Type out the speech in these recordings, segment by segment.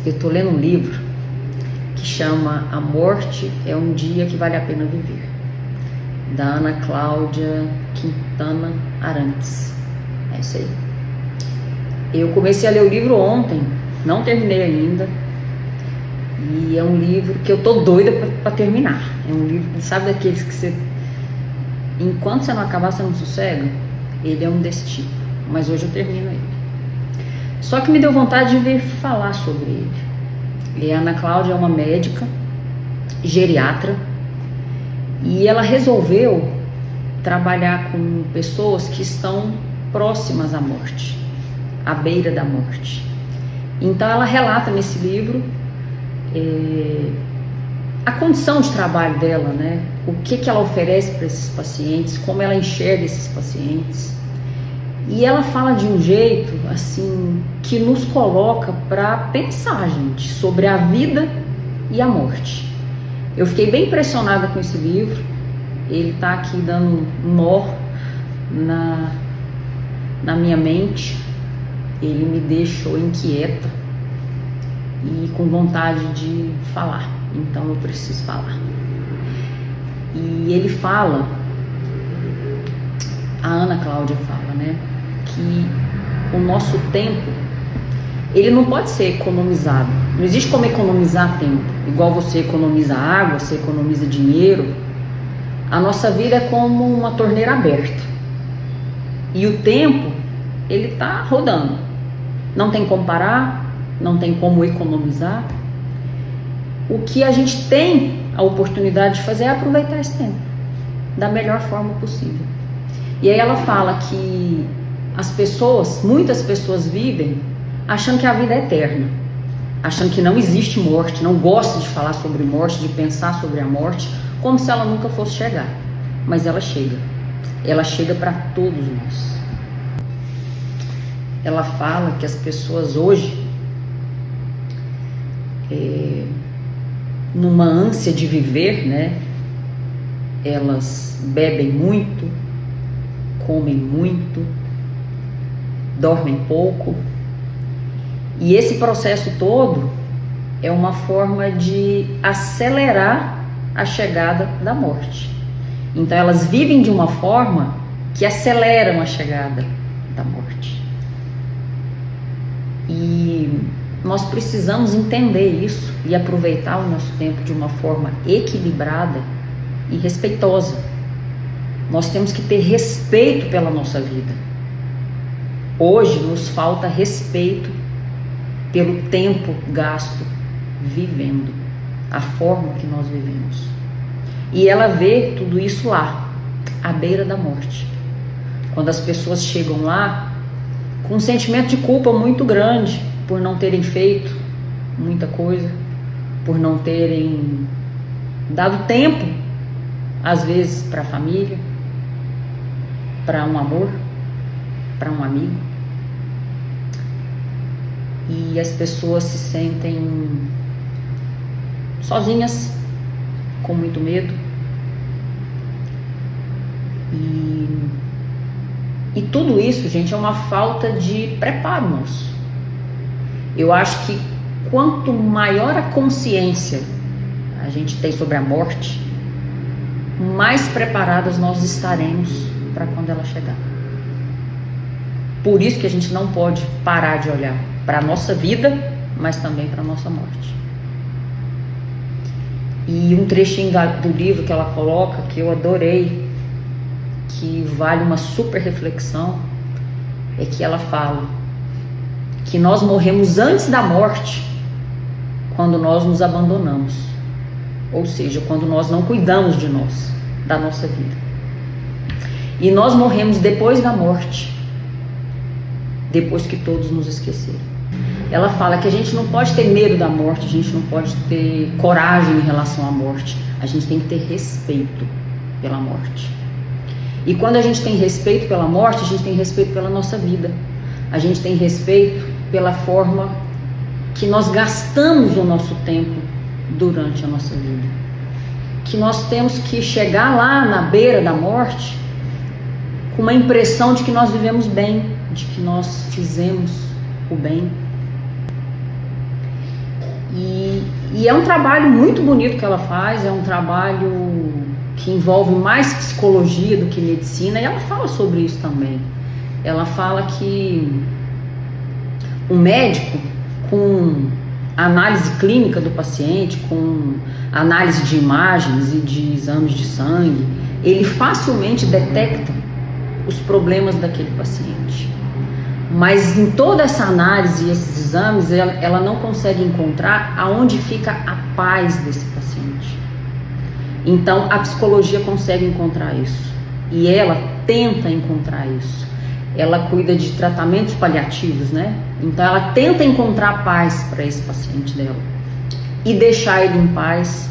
eu estou lendo um livro que chama A Morte é um Dia que Vale a Pena Viver, da Ana Cláudia Quintana Arantes. É isso aí. Eu comecei a ler o livro ontem, não terminei ainda, e é um livro que eu tô doida para terminar. É um livro, sabe, daqueles que você, enquanto você não acabar, você não sossega. Ele é um desse tipo, mas hoje eu termino ele. Só que me deu vontade de vir falar sobre ele. E a Ana Cláudia é uma médica, geriatra, e ela resolveu trabalhar com pessoas que estão próximas à morte, à beira da morte. Então ela relata nesse livro a condição de trabalho dela, né? O que ela oferece para esses pacientes, como ela enxerga esses pacientes. E ela fala de um jeito assim que nos coloca para pensar, gente, sobre a vida e a morte. Eu fiquei bem impressionada com esse livro. Ele está aqui dando um nó na minha mente. Ele me deixou inquieta e com vontade de falar. Então eu preciso falar. E ele fala, a Ana Cláudia fala, né, que o nosso tempo, ele não pode ser economizado. Não existe como economizar tempo. Igual você economiza água, você economiza dinheiro. A nossa vida é como uma torneira aberta. E o tempo, ele está rodando. Não tem como parar, não tem como economizar. O que a gente tem a oportunidade de fazer é aproveitar esse tempo da melhor forma possível. E aí ela fala que muitas pessoas vivem achando que a vida é eterna, achando que não existe morte, não gosta de falar sobre morte, de pensar sobre a morte, como se ela nunca fosse chegar. Mas ela chega para todos nós. Ela fala que as pessoas hoje, numa ânsia de viver, né, elas bebem muito, comem muito, dormem pouco, e esse processo todo é uma forma de acelerar a chegada da morte. Então elas vivem de uma forma que aceleram a chegada da morte. E nós precisamos entender isso e aproveitar o nosso tempo de uma forma equilibrada e respeitosa. Nós temos que ter respeito pela nossa vida. Hoje nos falta respeito pelo tempo gasto vivendo, a forma que nós vivemos. E ela vê tudo isso lá, à beira da morte. Quando as pessoas chegam lá com um sentimento de culpa muito grande por não terem feito muita coisa, por não terem dado tempo, às vezes, para a família, para um amor, para um amigo. E as pessoas se sentem sozinhas, com muito medo. E tudo isso, gente, é uma falta de preparo nosso. Eu acho que quanto maior a consciência a gente tem sobre a morte, mais preparadas nós estaremos para quando ela chegar. Por isso que a gente não pode parar de olhar para a nossa vida, mas também para a nossa morte. E um trechinho do livro que ela coloca, que eu adorei, que vale uma super reflexão, é que ela fala que nós morremos antes da morte quando nós nos abandonamos, ou seja, quando nós não cuidamos de nós, da nossa vida. E nós morremos depois da morte, depois que todos nos esqueceram. Ela fala que a gente não pode ter medo da morte, a gente não pode ter coragem em relação à morte, a gente tem que ter respeito pela morte. E quando a gente tem respeito pela morte, a gente tem respeito pela nossa vida, a gente tem respeito pela forma que nós gastamos o nosso tempo durante a nossa vida. Que nós temos que chegar lá na beira da morte com uma impressão de que nós vivemos bem, de que nós fizemos o bem. E é um trabalho muito bonito que ela faz, é um trabalho que envolve mais psicologia do que medicina, e ela fala sobre isso também. Ela fala que o médico, com análise clínica do paciente, com análise de imagens e de exames de sangue, ele facilmente detecta os problemas daquele paciente. Mas em toda essa análise e esses exames, ela não consegue encontrar aonde fica a paz desse paciente. Então a psicologia consegue encontrar isso, e ela tenta encontrar isso. Ela cuida de tratamentos paliativos, né? Então ela tenta encontrar paz para esse paciente dela e deixar ele em paz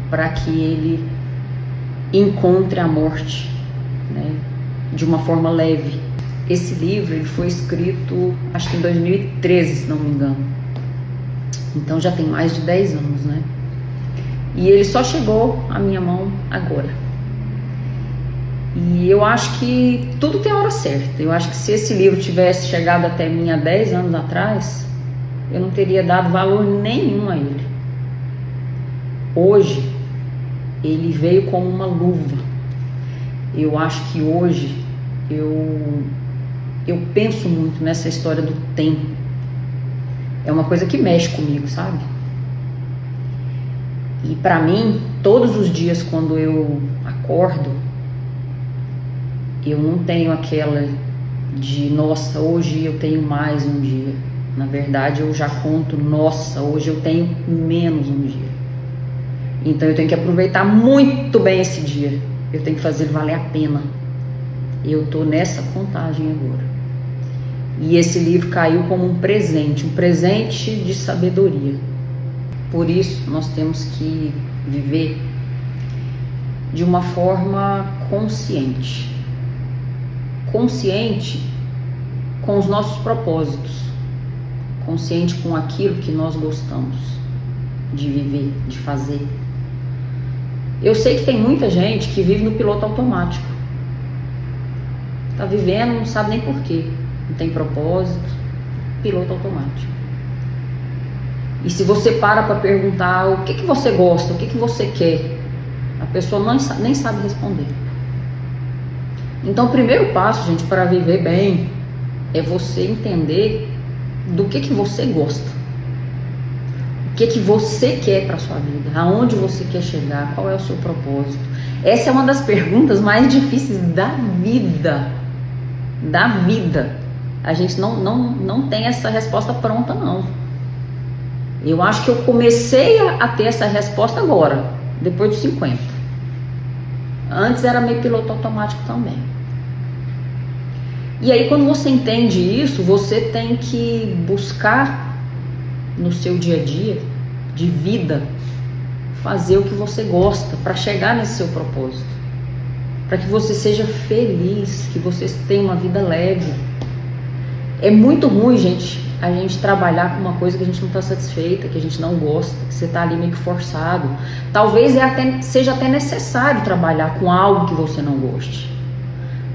para que ele encontre a morte, né, de uma forma leve. Esse livro ele foi escrito, acho que em 2013, se não me engano. Então já tem mais de 10 anos, né? E ele só chegou à minha mão agora. E eu acho que tudo tem a hora certa. Eu acho que se esse livro tivesse chegado até mim há 10 anos atrás, eu não teria dado valor nenhum a ele. Hoje, ele veio como uma luva. Eu acho que hoje eu penso muito nessa história do tempo. É uma coisa que mexe comigo, sabe? E pra mim, todos os dias quando eu acordo, eu não tenho aquela de, nossa, hoje eu tenho mais um dia. Na verdade, eu já conto, nossa, hoje eu tenho menos um dia. Então eu tenho que aproveitar muito bem esse dia. Eu tenho que fazer valer a pena. Eu tô nessa contagem agora. E esse livro caiu como um presente de sabedoria. Por isso, nós temos que viver de uma forma consciente. Consciente com os nossos propósitos. Consciente com aquilo que nós gostamos de viver, de fazer. Eu sei que tem muita gente que vive no piloto automático. Tá vivendo, não sabe nem porquê. Não tem propósito. Piloto automático. E se você para perguntar o que você gosta, o que você quer, a pessoa nem sabe responder. Então o primeiro passo, gente, para viver bem é você entender do que você gosta. O que você quer para sua vida, aonde você quer chegar, qual é o seu propósito. Essa é uma das perguntas mais difíceis da vida. Da vida. A gente não tem essa resposta pronta, não. Eu acho que eu comecei a ter essa resposta agora, depois dos 50. Antes era meio piloto automático também. E aí quando você entende isso, você tem que buscar no seu dia a dia de vida fazer o que você gosta para chegar nesse seu propósito, para que você seja feliz, que você tenha uma vida leve. É muito ruim, gente, a gente trabalhar com uma coisa que a gente não está satisfeita, que a gente não gosta, que você está ali meio que forçado. Talvez seja até necessário trabalhar com algo que você não goste.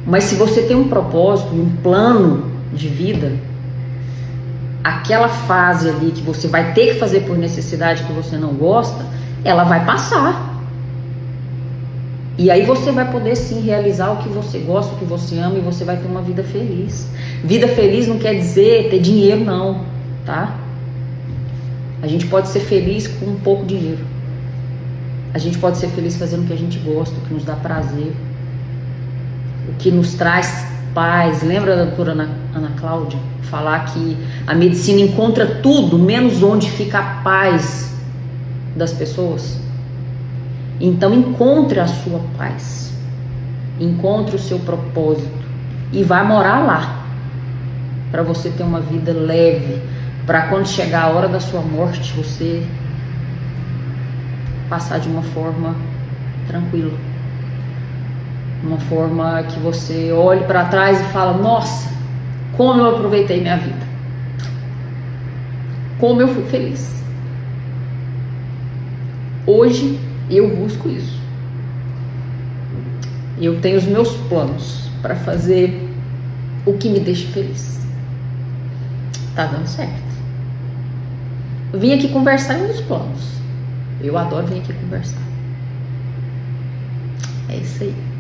Mas se você tem um propósito, um plano de vida, aquela fase ali que você vai ter que fazer por necessidade que você não gosta, ela vai passar. E aí você vai poder sim realizar o que você gosta, o que você ama, e você vai ter uma vida feliz. Vida feliz não quer dizer ter dinheiro não, tá? A gente pode ser feliz com um pouco dinheiro. A gente pode ser feliz fazendo o que a gente gosta, o que nos dá prazer, o que nos traz paz. Lembra da doutora Ana Cláudia falar que a medicina encontra tudo, menos onde fica a paz das pessoas? Então encontre a sua paz, encontre o seu propósito e vai morar lá, para você ter uma vida leve, para quando chegar a hora da sua morte, você passar de uma forma tranquila, uma forma que você olhe para trás e fala, nossa, como eu aproveitei minha vida, como eu fui feliz. Hoje eu busco isso. Eu tenho os meus planos para fazer o que me deixa feliz. Tá dando certo. Vim aqui conversar em uns planos. Eu adoro vir aqui conversar. É isso aí.